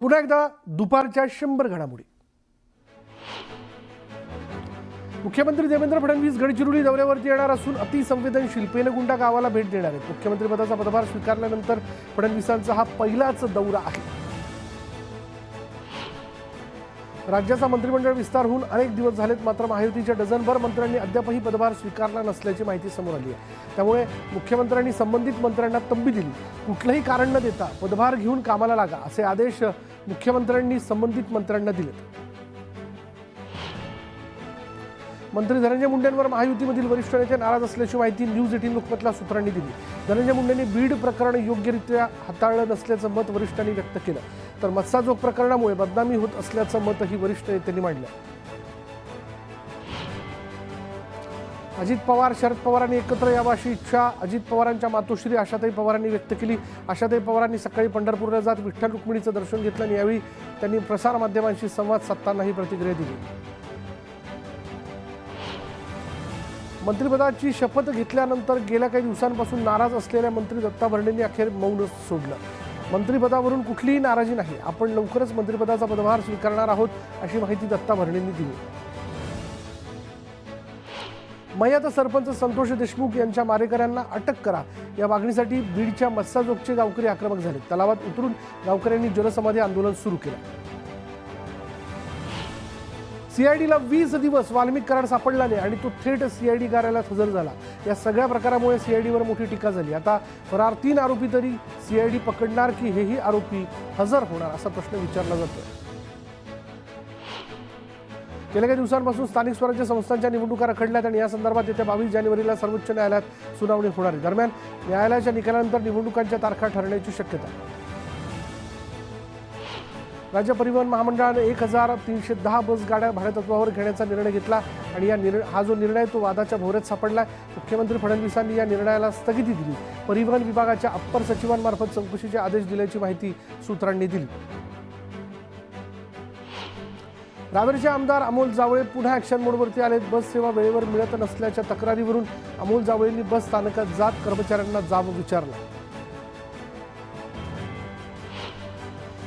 पुन्हा एकदा दुपारच्या 100 घडामोडी। मुख्यमंत्री देवेंद्र फडणवीस गडचिरोली दौऱ्यावरती येणार असून अतिसंवेदनशील पेनगुंडा गावाला भेट देणार आहेत। मुख्यमंत्रीपदाचा पदभार स्वीकारल्यानंतर फडणवीसांचा हा पहिलाच दौरा आहे। राज्याचा मंत्रिमंडळ विस्तार होऊन अनेक दिवस झालेत, मात्र महायुतीच्या डझनभर मंत्र्यांनी अद्यापही पदभार स्वीकारला नसल्याची माहिती समोर आली आहे। त्यामुळे मुख्यमंत्र्यांनी संबंधित मंत्र्यांना तंबी दिली, कुठलंही कारण न देता पदभार घेऊन कामाला लागा असे आदेश मुख्यमंत्र्यांनी संबंधित मंत्र्यांना दिलेत। मंत्री धनंजय मुंडेंवर महायुतीमधील वरिष्ठ नेते नाराज असल्याची माहिती न्यूज 18 लोकमतला सूत्रांनी दिली। धनंजय मुंडेंनी बीड प्रकरण योग्यरित्या हाताळलं नसल्याचं मत वरिष्ठांनी व्यक्त केलं, तर मत्साजोग प्रकरणामुळे बदनामी होत असल्याचं मतही वरिष्ठ नेत्यांनी मांडलं। अजित पवार शरद पवारांनी एकत्र यावं अशी इच्छा अजित पवारांच्या मातोश्री आशाताई पवारांनी व्यक्त केली। आशाताई पवारांनी सकाळी पंढरपूरला जात विठ्ठल रुक्मिणीचं दर्शन घेतलं आणि यावेळी त्यांनी प्रसारमाध्यमांशी संवाद साधताना ही प्रतिक्रिया दिली। मंत्रिपदाची शपथ घेतल्यानंतर गेल्या काही दिवसांपासून नाराज असलेल्या मंत्री दत्ता भरणेंनी अखेर मौन सोडलं। मंत्रिपदावरून कुठलीही नाराजी नाही, आपण लवकरच मंत्रिपदाचा पदभार स्वीकारणार आहोत अशी माहिती दत्ता भरणेंनी दिली। मयत सरपंच संतोष देशमुख यांच्या मारेकऱ्यांना अटक करा या मागणीसाठी बीडच्या मत्साजोगचे गावकरी आक्रमक झाले। तलावात उतरून गावकऱ्यांनी जलसमाधी आंदोलन सुरू केलं। सीआयडीला 20 दिवस वाल्मिक कराड सापडला नाही आणि तो थेट सीआयडी कार्यालयात हजर झाला। या सगळ्या प्रकारामुळे सीआयडीवर मोठी टीका झाली। आता फरार 3 आरोपी तरी सीआयडी पकडणार की हेही आरोपी हजर होणार असा प्रश्न विचारला जातोय। गेल्या काही दिवसांपासून स्थानिक स्वराज्य संस्थांच्या निवडणुका रखडल्यात आणि या संदर्भात येत्या 22 जानेवारीला सर्वोच्च न्यायालयात सुनावणी होणार आहे। दरम्यान न्यायालयाच्या निकालानंतर निवडणुकांच्या तारखा ठरण्याची शक्यता आहे। राज्य परिवहन महामंडळाने 1310 बस गाड्या भाडेतत्वावर घेण्याचा निर्णय घेतला आणि हा जो निर्णय तो वादाच्या भोवऱ्यात सापडला। मुख्यमंत्री फडणवीसांनी या निर्णयाला स्थगिती दिली। परिवहन विभागाच्या अप्पर सचिवांमार्फत चौकशीचे आदेश दिल्याची माहिती सूत्रांनी दिली। रावेरचे आमदार अमोल जावळे पुन्हा ॲक्शन मोडवरती आलेत। बस सेवा वेळेवर मिळत नसल्याच्या तक्रारीवरून अमोल जावळेंनी बस स्थानकात जात कर्मचाऱ्यांना जाब विचारला।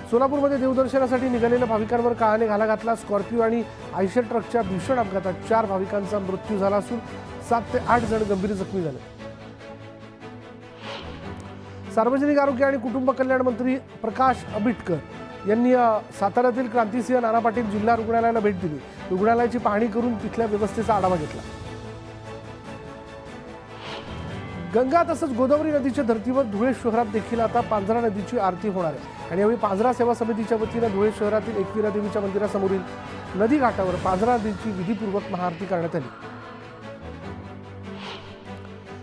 सोलापूरमध्ये देवदर्शनासाठी निघालेल्या भाविकांवर काळाने घाला घातला। स्कॉर्पिओ आणि आयशर ट्रकच्या भीषण अपघातात 4 भाविकांचा मृत्यू झाला असून 7 ते 8 जण गंभीर जखमी झाले। सार्वजनिक आरोग्य आणि कुटुंब कल्याण मंत्री प्रकाश आंबेडकर यांनी साताऱ्यातील क्रांतिसिंह नाना पाटील जिल्हा रुग्णालयाला भेट दिली। रुग्णालयाची पाहणी करून तिथल्या व्यवस्थेचा आढावा घेतला। गंगा तसंच गोदावरी नदीच्या धर्तीवर धुळे शहरात देखील आता पांझरा नदीची आरती होणार आहे आणि यावेळी पांझरा सेवा समितीच्या वतीनं धुळे शहरातील एकविरा देवीच्या मंदिरासमोरील नदी घाटावर पांझरा नदीची विधीपूर्वक महाआरती करण्यात आली।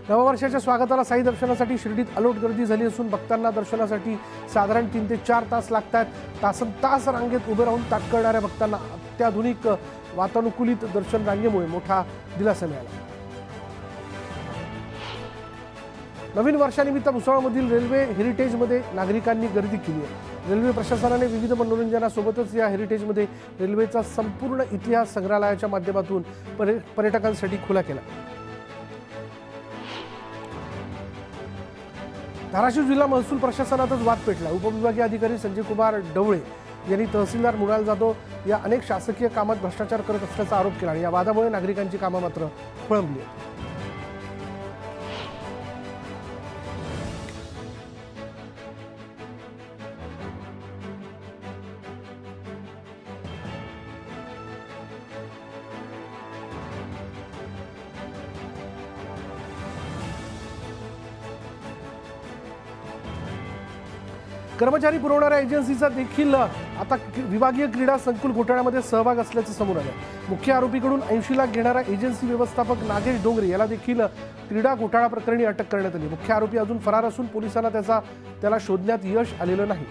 नववर्षाच्या स्वागताला साई दर्शनासाठी शिर्डीत अलोट गर्दी झाली असून भक्तांना दर्शनासाठी साधारण 3 ते 4 तास लागतात। तासनतास रांगेत उभे राहून ताट करणाऱ्या भक्तांना अत्याधुनिक वातानुकूलित दर्शन रांगेमुळे मोठा दिलासा मिळाला। नवीन वर्षानिमित्त भुसावळमधील रेल्वे हेरिटेजमध्ये नागरिकांनी गर्दी केली आहे। रेल्वे प्रशासनाने विविध मनोरंजनासोबतच या हेरिटेजमध्ये रेल्वेचा संपूर्ण इतिहास संग्रहालयाच्या माध्यमातून पर्यटकांसाठी खुला केला। धाराशिव जिल्हा महसूल प्रशासनातच वाद पेटला। उपविभागीय अधिकारी संजय कुमार डवळे यांनी तहसीलदार मृणाल जाधव या अनेक शासकीय कामात भ्रष्टाचार करत असल्याचा आरोप केला आणि या वादामुळे नागरिकांची कामं मात्र खोळंबली आहेत। कर्मचारी पुरवणाऱ्या एजन्सीचा देखील आता विभागीय क्रीडा संकुल घोटाळ्यामध्ये सहभाग असल्याचं समोर आलं। मुख्य आरोपीकडून 80 लाख घेणारा एजन्सी व्यवस्थापक नागेश डोंगरे याला देखील क्रीडा घोटाळा प्रकरणी अटक करण्यात आली। मुख्य आरोपी अजून फरार असून पोलिसांना त्याला शोधण्यात यश आलेलं नाही।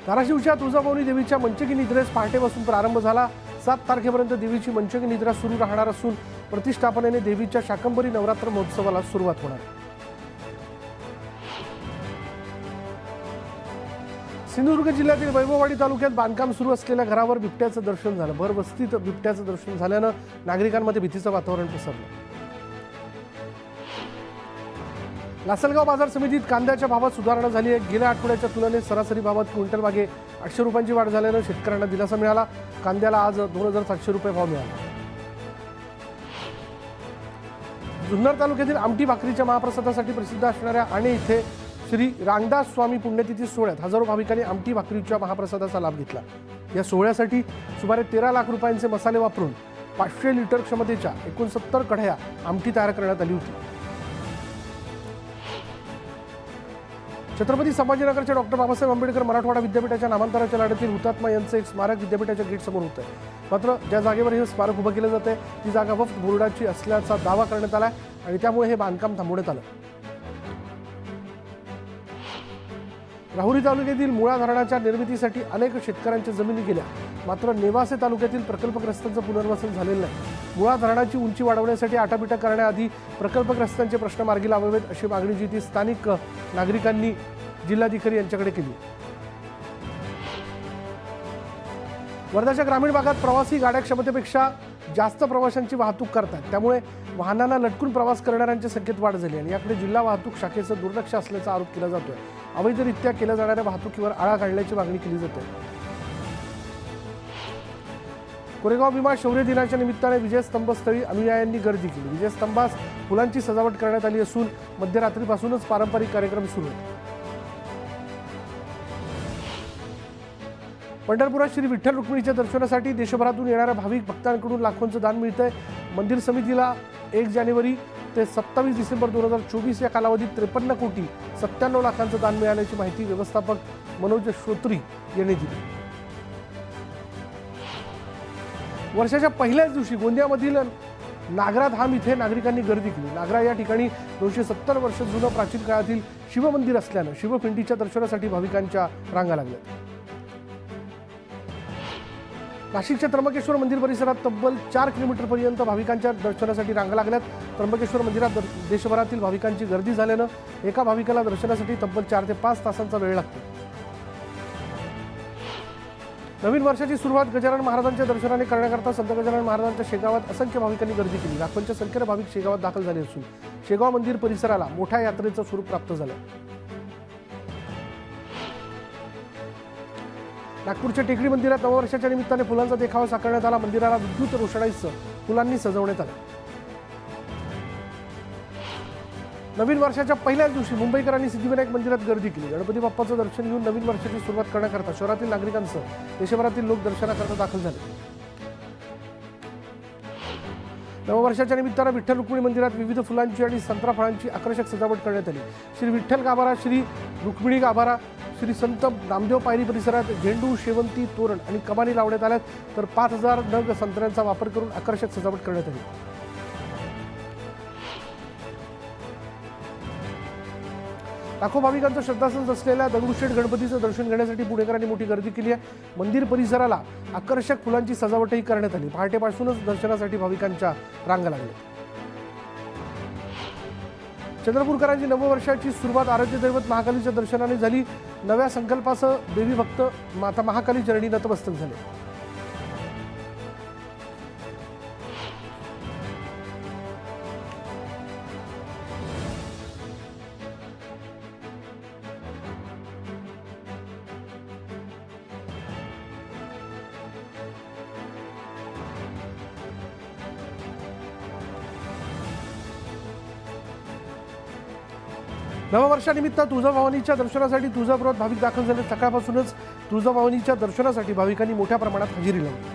धाराशिवच्या तुळजाभवानी देवीच्या मंचकी निद्रेस पहाटेपासून प्रारंभ झाला। 7 तारखेपर्यंत देवीची मंचकी निद्रा सुरू राहणार असून प्रतिष्ठापनेने देवीच्या शाकंभरी नवरात्र महोत्सवाला सुरुवात होणार आहे। सिंधुदुर्ग जिल्ह्यातील वैभववाडी तालुक्यात बांधकाम सुरू असलेल्या घरावर बिबट्याचं दर्शन झालं। भरवस्तीत बिबट्याचं दर्शन झाल्यानं नागरिकांमध्ये भीतीचं वातावरण पसरलं। लासलगाव बाजार समितीत कांद्याच्या भावात सुधारणा झाली आहे। गेल्या आठवड्याच्या तुलनेत सरासरी भावात क्विंटल मागे 800 रुपयांची वाढ झाल्यानं शेतकऱ्यांना दिलासा मिळाला। कांद्याला आज 2700 रुपये भाव मिळाला। जुन्नर तालुक्यातील आमटी भाकरीच्या महाप्रसादासाठी प्रसिद्ध असणाऱ्या आणे इथे श्री रामदास स्वामी पुण्यतिथी सोहळ्यात हजारो भाविकांनी आमटी भाकरीच्या महाप्रसादाचा लाभ घेतला। या सोहळ्यासाठी सुमारे 13 लाख रुपयांचे मसाले वापरून 500 लिटर क्षमतेच्या 69 कढया आमटी तयार करण्यात आली होती। छत्रपती संभाजीनगरच्या डॉक्टर बाबासाहेब आंबेडकर मराठवाडा विद्यापीठाच्या नामांतराच्या लढ्यातील हुतात्मा यांचं एक स्मारक विद्यापीठाच्या गेटसमोर होतं आहे। मात्र ज्या जागेवर हे स्मारक उभं केलं जाते ती जागा वक्फ बोर्डाची असल्याचा दावा करण्यात आला आणि त्यामुळे हे बांधकाम थांबवण्यात आलं। राहुरी तालुक्यातील मुळा धरणाच्या निर्मितीसाठी अनेक शेतकऱ्यांच्या जमिनी गेल्या, मात्र नेवासे तालुक्यातील प्रकल्पग्रस्तांचं पुनर्वसन झालेलं नाही। मुळा धरणाची उंची वाढवण्यासाठी आटापिटा करण्याआधी प्रकल्पग्रस्तांचे प्रश्न मार्गी लावावेत अशी मागणी जी ती स्थानिक नागरिकांनी जिल्हाधिकारी यांच्याकडे केली। वर्धाच्या ग्रामीण भागात प्रवासी गाड्या क्षमतेपेक्षा जास्त प्रवाशांची वाहतूक करतात, त्यामुळे वाहनांना लटकून प्रवास करणाऱ्यांच्या संख्येत वाढ झाली आणि याकडे जिल्हा वाहतूक शाखेचं दुर्लक्ष असल्याचा आरोप केला जातोय। अवैधरित्या केल्या जाणाऱ्या वाहतुकीवर आळा घालण्याची मागणी केली जाते। कोरेगाव भीमा शौर्य दिनाच्या निमित्ताने विजयस्तंभस्थळी अनुयायांनी गर्दी केली। विजयस्तंभास फुलांची सजावट करण्यात आली असून मध्यरात्रीपासूनच पारंपरिक कार्यक्रम सुरू आहेत। पंढरपुरात श्री विठ्ठल रुक्मिणीच्या दर्शनासाठी देशभरातून येणाऱ्या भाविक भक्तांकडून लाखोंचं दान मिळतंय। मंदिर समितीला 1 जानेवारी ते 27 डिसेंबर 2024 या कालावधीत 53 कोटी 97 लाखांचं दान मिळाल्याची माहिती व्यवस्थापक मनोज श्रोत्री यांनी दिली। वर्षाच्या पहिल्याच दिवशी गोंदियामधील नागरा धाम इथे नागरिकांनी गर्दी केली। नागरा या ठिकाणी 270 वर्ष जुनं प्राचीन काळातील शिवमंदिर असल्यानं शिवपिंडीच्या दर्शनासाठी भाविकांच्या रांगा लागल्या। नाशिकच्या त्र्यंबकेश्वर मंदिर परिसरात तब्बल 4 किलोमीटरपर्यंत भाविकांच्या दर्शनासाठी रांगा लागल्यात। त्र्यंबकेश्वर मंदिरात देशभरातील भाविकांची गर्दी झाल्यानं एका भाविकाला दर्शनासाठी तब्बल 4 ते 5 तासांचा वेळ लागतो। नवीन वर्षाची सुरुवात गजानन महाराजांच्या दर्शनाने करण्याकरता संत गजानन महाराजांच्या शेगावात असंख्य भाविकांनी गर्दी केली। लाखोंच्या संख्येने भाविक शेगावात दाखल झाले असून शेगाव मंदिर परिसराला मोठ्या यात्रेचं स्वरूप प्राप्त झालं। नागपूरच्या टेकडी मंदिरात नववर्षाच्या निमित्ताने फुलांचा देखावा साकारण्यात आला। मंदिराला विद्युत रोषणाईसह फुलांनी सजवण्यात आलं। नवीन वर्षाच्या पहिल्याच दिवशी मुंबईकरांनी सिद्धिविनायक मंदिरात गर्दी केली। गणपती बाप्पाचं दर्शन घेऊन नवीन वर्षाची सुरुवात करण्याकरता शहरातील नागरिकांसह देशभरातील लोक दर्शनाकरता दाखल झाले। नववर्षाच्या निमित्तानं विठ्ठल रुक्मिणी मंदिरात विविध फुलांची आणि संत्रा फळांची आकर्षक सजावट करण्यात आली। श्री विठ्ठल गाभारा, श्री रुक्मिणी गाभारा, श्री संत नामदेव पायरी परिसरात झेंडू, शेवंती, तोरण आणि कमानी लावण्यात आल्यात, तर 5000 नग संत्र्यांचा वापर करून आकर्षक सजावट करण्यात आली। लाखो भाविकांचं श्रद्धास्थान असलेल्या दगडूशेठ गणपतीचं दर्शन घेण्यासाठी पुणेकरांनी मोठी गर्दी केली आहे। मंदिर परिसराला आकर्षक फुलांची सजावटही करण्यात आली। पहाटेपासूनच दर्शनासाठी भाविकांच्या रांगा लागल्या। चंद्रपूरकरांची नववर्षाची सुरुवात आराध्य दैवत महाकालीच्या दर्शनाने झाली। नव्या संकल्पासह देवी भक्त माता महाकाली चरणी नतमस्तक झाले। नववर्षानिमित्त तुळजाभवानीच्या दर्शनासाठी तुळजापुरात भाविक दाखल झाले। सकाळपासूनच तुळजाभवानीच्या दर्शनासाठी भाविकांनी मोठ्या प्रमाणात हजेरी लावली।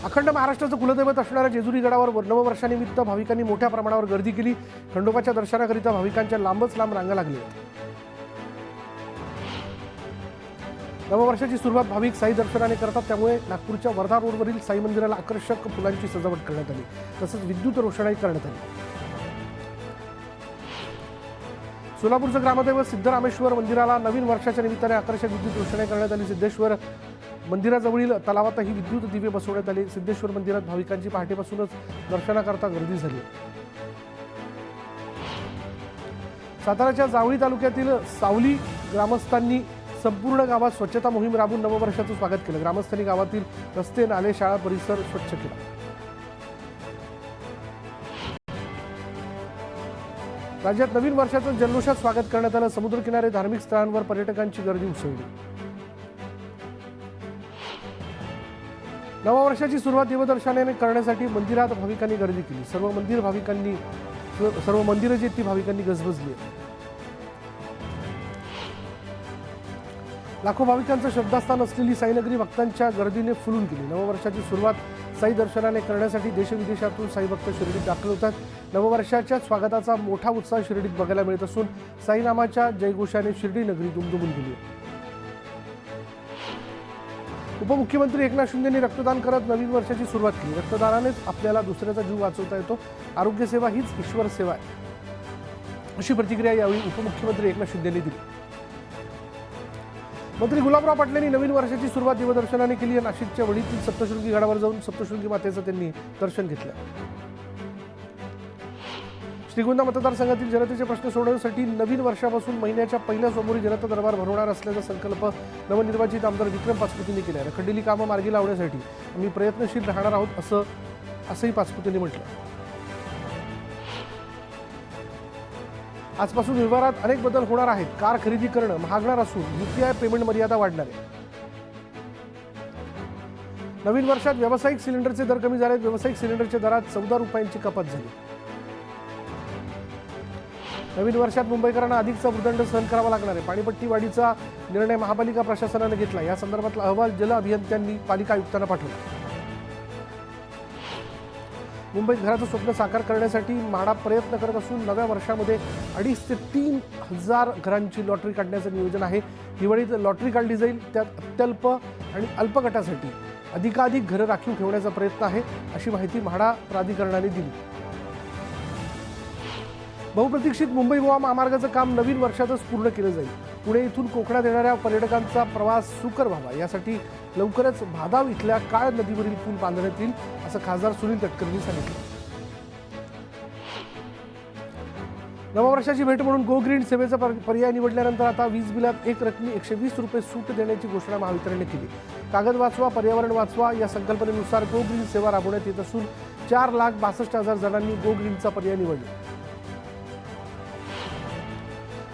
अखंड महाराष्ट्राचं कुलदैवत असणाऱ्या जेजुरी गडावर नववर्षानिमित्त भाविकांनी मोठ्या प्रमाणावर गर्दी केली। खंडोबाच्या दर्शनाकरिता भाविकांच्या लांबच लांब रांगा लागल्या। नववर्षाची सुरुवात भाविक साई दर्शनाने करतात, त्यामुळे नागपूरच्या वर्धा रोडवरील साई मंदिराला आकर्षक फुलांची सजावट करण्यात आली, तसंच विद्युत रोषणाई करण्यात आली। सोलापूरचं ग्रामदैवत सिद्धरामेश्वर मंदिराला नवीन वर्षाच्या निमित्ताने आकर्षक विद्युत रोषणाई करण्यात आली। सिद्धेश्वर मंदिराजवळील तलावातही विद्युत दिवे बसवण्यात आले। सिद्धेश्वर मंदिरात भाविकांची पहाटेपासूनच दर्शनाकरता गर्दी झाली। साताराच्या जावळी तालुक्यातील सावली ग्रामस्थांनी संपूर्ण गावात स्वच्छता मोहीम राबवून नववर्षाचं स्वागत केलं। ग्रामस्थांनी गावातील रस्ते, नाले, शाळा परिसर स्वच्छ केला। राज्यात नवीन वर्षाचं जल्लोषात स्वागत करण्यात आलं. समुद्रकिनारे, धार्मिक स्थळांवर पर्यटकांची गर्दी उसळली. नवा वर्षाची सुरुवात देवदर्शनाने करण्यासाठी मंदिरात भाविकांनी गर्दी केली. सर्व मंदिरं जी ती भाविकांनी गजबजली. लाखो भाविकांचं श्रद्धास्थान असलेली साईनगरी भक्तांच्या गर्दीने फुलून गेली. नववर्षाची सुरुवात साई दर्शनाने करण्यासाठी देशविदेशातून साई भक्त शिर्डीत दाखल होतात. नववर्षाच्या स्वागताचा मोठा उत्साह शिर्डीत बघायला मिळत असून साईनामाच्या जयघोषाने शिर्डी नगरी दुमदुमून गेली. उपमुख्यमंत्री एकनाथ शिंदेंनी रक्तदान करत नवीन वर्षाची सुरुवात केली. रक्तदानानेच आपल्याला दुसऱ्याचा जीव वाचवता येतो. आरोग्य सेवा हीच ईश्वर सेवा आहे, अशी प्रतिक्रिया यावेळी उपमुख्यमंत्री एकनाथ शिंदेंनी दिली. मंत्री गुलाबराव पाटलांनी नवीन वर्षाची सुरुवात देवदर्शनाने केली. नाशिकच्या वडीतील सप्तशृंगी गडावर जाऊन सप्तशृंगी मातेचं त्यांनी दर्शन घेतलं. श्रीगोंदा मतदारसंघातील जनतेचे प्रश्न सोडवण्यासाठी नवीन वर्षापासून महिन्याच्या पहिल्या सोमवारी जनता दरबार भरवणार असल्याचा संकल्प नवनिर्वाचित आमदार विक्रम पाचपुतेंनी केला आहे. रखडलेली कामं मार्गी लावण्यासाठी आम्ही प्रयत्नशील राहणार आहोत असंही पाचपुतेंनी म्हटलं. आजपासून व्यवहारात अनेक बदल होणार आहेत. कार खरेदी करणं महागणार असून UPI पेमेंट मर्यादा वाढणार आहे. नवीन वर्षात व्यावसायिक सिलेंडरचे दर कमी झाले. व्यावसायिक सिलेंडरच्या दरात 14 रुपयांची कपात झाली. नवीन वर्षात मुंबईकरांना अधिकचा भूदंड सहन करावा लागणार आहे. पाणीपट्टी वाढीचा निर्णय महापालिका प्रशासनाने घेतला. या संदर्भातला अहवाल जल अभियंत्यांनी पालिका आयुक्तांना पाठवला. मुंबईत घराचं स्वप्न साकार करण्यासाठी म्हाडा प्रयत्न करत असून नव्या वर्षामध्ये 2,500 ते 3,000 घरांची लॉटरी काढण्याचं नियोजन आहे. दिवाळीत लॉटरी काढली जाईल. त्यात अत्यल्प आणि अल्प गटासाठी अधिकाधिक घरं राखीव ठेवण्याचा प्रयत्न आहे, अशी माहिती म्हाडा प्राधिकरणाने दिली. बहुप्रतीक्षित मुंबई गोवा महामार्गाचं काम नवीन वर्षातच पूर्ण केलं जाईल. पुणे इथून कोकणात येणाऱ्या पर्यटकांचा प्रवास सुकर व्हावा यासाठी लवकरच भादाव इथल्या काळ नदीवरील पूल बांधण्यात येईल, असं खासदार सुनील तटकरेंनी सांगितलं. नववर्षाची भेट म्हणून गो ग्रीन सेवेचा पर्याय निवडल्यानंतर आता वीज बिलात एक रकमी 120 रुपये सूट देण्याची घोषणा महावितरणने केली. कागद वाचवा, पर्यावरण वाचवा या संकल्पनेनुसार गो ग्रीन सेवा राबवण्यात येत असून 4,62,000 जणांनी गो ग्रीनचा पर्याय निवडला.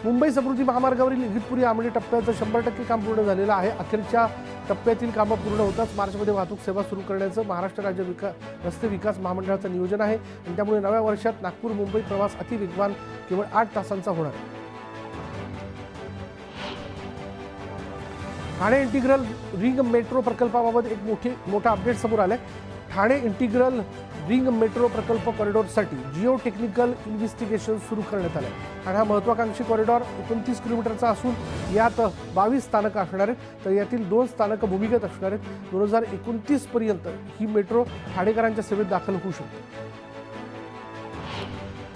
मुंबई समृद्धी महामार्गावरील इगतपुरी आमळे टप्प्याचं 100% काम पूर्ण झालेलं आहे. अखेरच्या टप्प्यातील कामं पूर्ण होताच मार्चमध्ये वाहतूक सेवा सुरू करण्याचं महाराष्ट्र राज्य रस्ते विकास महामंडळाचं नियोजन आहे आणि त्यामुळे नव्या वर्षात नागपूर मुंबई प्रवास अतिवेगवान केवळ 8 तासांचा होणार आहे. ठाणे इंटिग्रल रिंग मेट्रो प्रकल्पाबाबत एक मोठा अपडेट समोर आलाय. ठाणे इंटिग्रल रिंग मेट्रो प्रकल्प कॉरिडॉरसाठी जिओ टेक्निकल इन्व्हेस्टिगेशन सुरू करण्यात आलं आहे. आणि हा महत्त्वाकांक्षी कॉरिडॉर 29 किलोमीटरचा असून यात 22 स्थानकं असणार आहेत. तर यातील 2 स्थानकं भूमिगत असणार आहेत. 2029 पर्यंत ही मेट्रो ठाणेकरांच्या सेवेत दाखल होऊ शकते.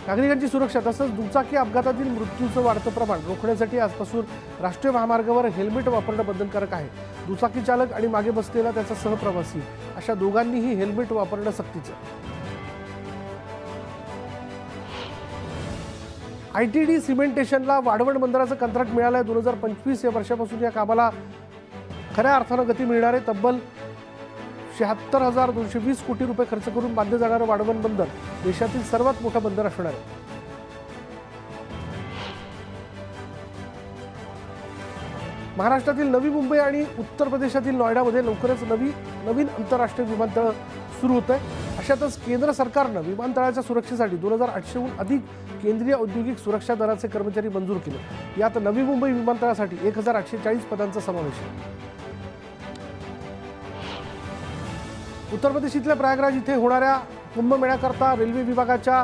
नागरिकांची सुरक्षा तसंच दुचाकी अपघातातील मृत्यूचं वाढतं प्रमाण रोखण्यासाठी आजपासून राष्ट्रीय महामार्गावर हेल्मेट वापरणं बंधनकारक आहे. दुचाकी चालक आणि मागे बसलेला त्याचा सहप्रवासी अशा दोघांनीही हेल्मेट वापरणं सक्तीचं. ITD सिमेंटेशनला वाढवण बंदराचं कंत्राट मिळालं आहे. 2025 या वर्षापासून या कामाला खऱ्या अर्थानं गती मिळणार आहे. तब्बल 76,220 कोटी रुपये खर्च करून बांधलं जाणारं वाढवण बंदर देशातील सर्वात मोठं बंदर असणार आहे. महाराष्ट्रातील नवी मुंबई आणि उत्तर प्रदेशातील नोएडामध्ये लवकरच नवीन आंतरराष्ट्रीय विमानतळ सुरू होत आहे. अशातच केंद्र सरकारनं विमानतळाच्या सुरक्षेसाठी 2,800हून अधिक केंद्रीय औद्योगिक सुरक्षा दलाचे कर्मचारी मंजूर केले. यात नवी मुंबई विमानतळासाठी 1,840 पदांचा समावेश आहे. उत्तर प्रदेशातल्या प्रयागराज इथे होणाऱ्या कुंभमेळ्याकरता रेल्वे विभागाच्या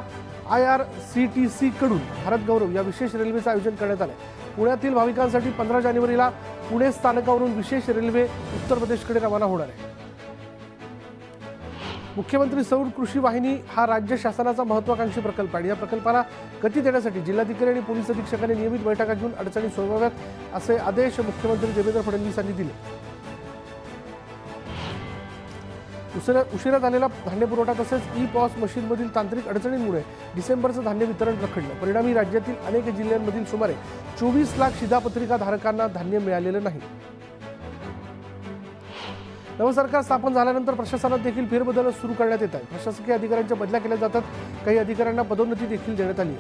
IRCTC कडून भारत गौरव या विशेष रेल्वेचं आयोजन करण्यात आलं आहे. पुण्यातील भाविकांसाठी 15 जानेवारीला पुणे स्थानकावरून विशेष रेल्वे उत्तर प्रदेशकडे रवाना होणार आहे. मुख्यमंत्री सौर कृषी वाहिनी हा राज्य शासनाचा महत्त्वाकांक्षी प्रकल्प आहे. या प्रकल्पाला गती देण्यासाठी जिल्हाधिकारी आणि पोलीस अधीक्षकांनी नियमित बैठका घेऊन अडचणी सोडवाव्यात असे आदेश मुख्यमंत्री देवेंद्र फडणवीस यांनी दिले. उशिरा झालेला धान्य पुरवठा तसेच ई-पॉस मशीनमधील तांत्रिक अडचणींमुळे डिसेंबरचं धान्य वितरण रखडलं. परिणामी राज्यातील अनेक जिल्ह्यांमधील सुमारे 24 लाख शिधापत्रिका धारकांना धान्य मिळालेलं नाही. नवं सरकार स्थापन झाल्यानंतर प्रशासनात देखील फेरबदल सुरू करण्यात येत आहे. प्रशासकीय अधिकाऱ्यांच्या बदल्या केल्या जातात. काही अधिकाऱ्यांना पदोन्नती देखील देण्यात आली आहे.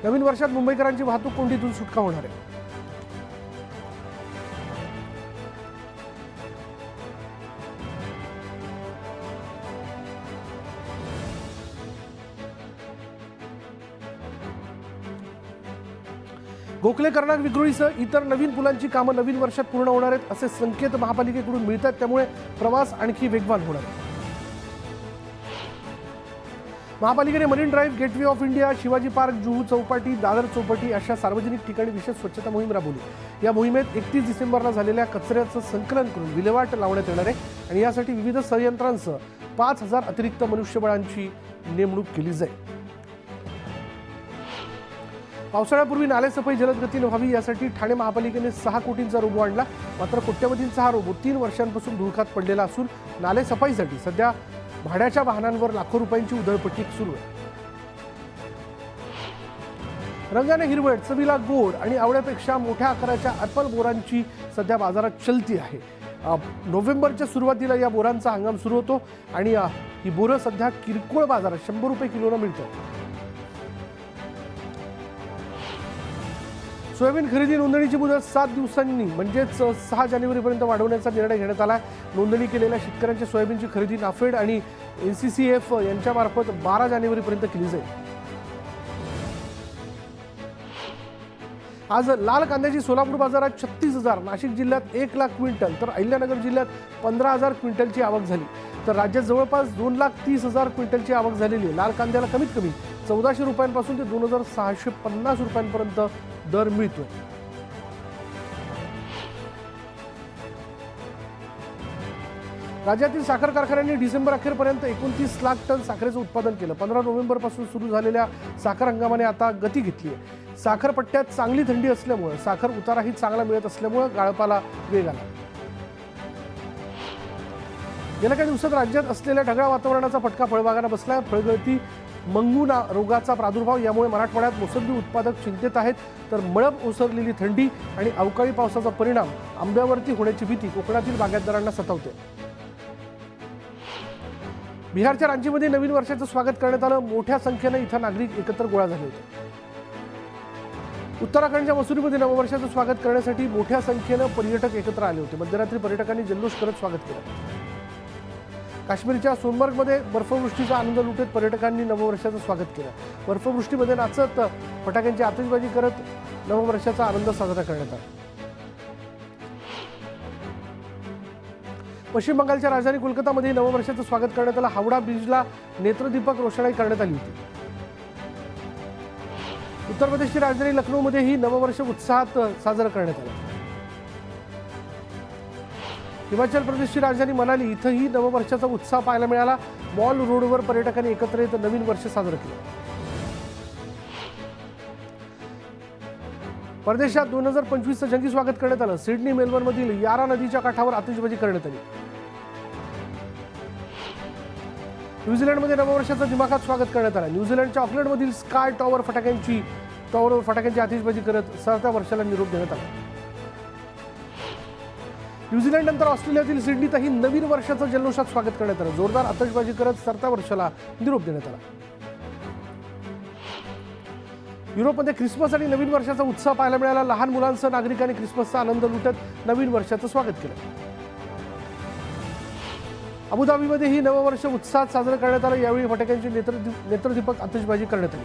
नवीन वर्षात मुंबईकरांची वाहतूक कोंडीतून सुटका होणार आहे. गोखले कर्नाक विक्रोळीसह इतर नवीन पुलांची कामं नवीन वर्षात पूर्ण होणार आहेत असे संकेत महापालिकेकडून मिळतात. त्यामुळे प्रवास आणखी वेगवान होणार आहे. महापालिकेने marine drive, gateway of India, Shivaji park, Juhu Chowpatty, Dadar Chowpatty अशा सार्वजनिक ठिकाणी विशेष स्वच्छता मोहीम राबवली. या मोहिमेत 31 डिसेंबरला झालेल्या कचऱ्याचं संकलन करून विल्हेवाट लावण्यात येणार आहे आणि यासाठी विविध संयंत्रांसह 5000 अतिरिक्त मनुष्यबळांची नेमणूक केली जाईल. पावसाळ्यापूर्वी नालेसफाई जलद गतीने व्हावी यासाठी ठाणे महापालिकेने 6 कोटींचा रोबो आणला. मात्र कोट्यवधींचा हा रोबो 3 वर्षांपासून धुळखात पडलेला असून नालेसफाईसाठी सध्या भाड्याच्या वाहनांवर लाखो रुपयांची उधळपट्टी सुरू आहे. रंगाने हिरवट, चवीला गोड आणि आवळ्यापेक्षा मोठ्या आकाराच्या ॲपल बोरांची सध्या बाजारात चलती आहे. नोव्हेंबरच्या सुरुवातीला या बोरांचा हंगाम सुरू होतो आणि ही बोरं सध्या किरकोळ बाजारात 100 रुपये किलोनं मिळतात. सोयाबीन खरेदी नोंदणीची मुदत 7 दिवसांनी म्हणजेच 6 जानेवारीपर्यंत वाढवण्याचा निर्णय घेण्यात आला. नोंदणी केलेल्या शेतकऱ्यांच्या सोयाबीनची खरेदी नाफेड आणि NCCF यांच्यामार्फत 12 जानेवारीपर्यंत केली जाईल. आज लाल कांद्याची सोलापूर बाजारात 36,000, नाशिक जिल्ह्यात 1 लाख क्विंटल तर अहिल्यानगर जिल्ह्यात 15,000 क्विंटलची आवक झाली. तर राज्यात जवळपास 2,30,000 क्विंटलची आवक झालेली आहे. लाल कांद्याला कमीत कमी 1400 रुपयांपासून ते 2,650 रुपयांपर्यंत दर मिळतोय. राज्यातील साखर कारखान्यांनी डिसेंबर अखेरपर्यंत 29 लाख टन साखरेचं उत्पादन केलं. 15 नोव्हेंबरपासून सुरू झालेल्या साखर हंगामाने आता गती घेतली आहे. साखर पट्ट्यात चांगली थंडी असल्यामुळे साखर उताराही चांगला मिळत असल्यामुळे गाळपाला वेग आला. गेल्या काही दिवसात राज्यात असलेल्या ढगाळ वातावरणाचा फटका फळबागांना बसला. फळगळती, मंगू रोगाचा प्रादुर्भाव यामुळे मराठवाड्यात मोसंबी उत्पादक चिंतेत आहेत. तर मळब ओसरलेली थंडी आणि अवकाळी पावसाचा परिणाम आंब्यावरती होण्याची भीती कोकणातील बागायतदारांना सतावते. बिहारच्या रांचीमध्ये नवीन वर्षाचं स्वागत करण्यात आलं. मोठ्या संख्येने इथं नागरिक एकत्र गोळा झाले होते. उत्तराखंडच्या मसुरीमध्ये नववर्षाचं स्वागत करण्यासाठी मोठ्या संख्येनं पर्यटक एकत्र आले होते. मध्यरात्री पर्यटकांनी जल्लोष करत स्वागत केलं. काश्मीरच्या सोनमर्गमध्ये बर्फवृष्टीचा आनंद लुटत पर्यटकांनी नववर्षाचं स्वागत केलं. बर्फवृष्टीमध्ये नाचत, फटाक्यांची आतिषबाजी करत नववर्षाचा आनंद साजरा करण्यात आला. पश्चिम बंगालच्या राजधानी कोलकातामध्ये नववर्षाचं स्वागत करण्यात आलं. हावडा ब्रिजला नेत्रदीपक रोषणाई करण्यात आली होती. उत्तर प्रदेशची राजधानी लखनौमध्येही नववर्ष उत्साहात साजरं करण्यात आलं. हिमाचल प्रदेशची राजधानी मनाली इथंही नववर्षाचा उत्साह पाहायला मिळाला. मॉल रोडवर पर्यटकांनी एकत्र येत नवीन वर्ष साजरं केलं. परदेशात 2025चं जंगी स्वागत करण्यात आलं. सिडनी, मेलबर्नमधील यारा नदीच्या काठावर आतिषबाजी करण्यात आली. न्यूझीलंडमध्ये नववर्षाचं दिमाखात स्वागत करण्यात आलं. न्यूझीलंडच्या ऑकलंडमधील स्काय टॉवर फटाक्यांची आतिषबाजी करत सरत्या वर्षाला निरोप देण्यात आला. न्यूझीलंड नंतर ऑस्ट्रेलियातील सिडनीतही नवीन वर्षाचं जल्लोषात स्वागत करण्यात आलं. जोरदार आतिषबाजी करत सरत्या वर्षाला निरोप देण्यात आला. युरोपमध्ये ख्रिसमस आणि नवीन वर्षाचा उत्साह पाहायला मिळाला. लहान मुलांसह नागरिकांनी ख्रिसमसचा आनंद लुटत नवीन वर्षाचं स्वागत केलं. अबुधाबीमध्येही नववर्ष उत्साहात साजरं करण्यात आलं. यावेळी फटाक्यांची नेत्रदीपक आतिषबाजी करण्यात आली.